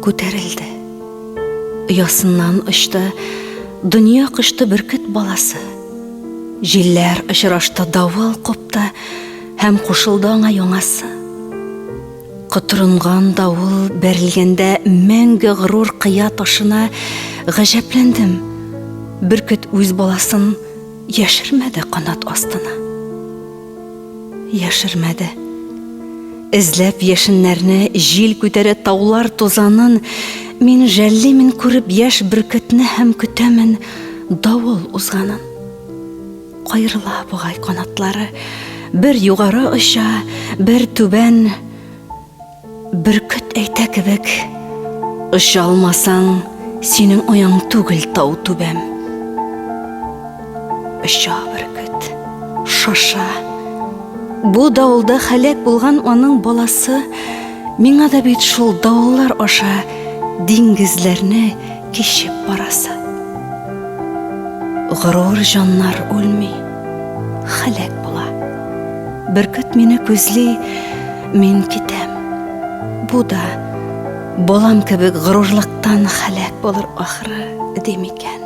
көтерілді. Ұясынан ұшты, дүния құшты бүркіт баласы. Жилләр ұшырашты, давыл қопты, һәм қошылды аңа яңасы. Құтырынған давыл бәрілгенде мәңгі ғырур қия ташына ғәжәпләндім. Бүркіт өз баласын яшірмәді қанат астына. Яшірмәді. Ізләп яшінләрні жил көтәрі таулар тозанын, мен жәллемен көріп яш бүркітні һәм көтәмін давыл узғанын. Қайырыла бұғай қанатлары, бір юғары ұша, бір түбән. Бүркіт әйтә кебек, ұша алмасаң, сенің ояң түгіл тау түбәм. Ұша бүркіт, шаша. Бу давылда хәләк булган аның баласы, миңа да бит шул давыллар аша диңгезләрне кешеп барасы. Ғырур жаннар үлми, хәләк була. Бүркіт мине күзли, мен китәм. Бу да балам кебек ғырурлыктан хәләк булыр ахыры демикән.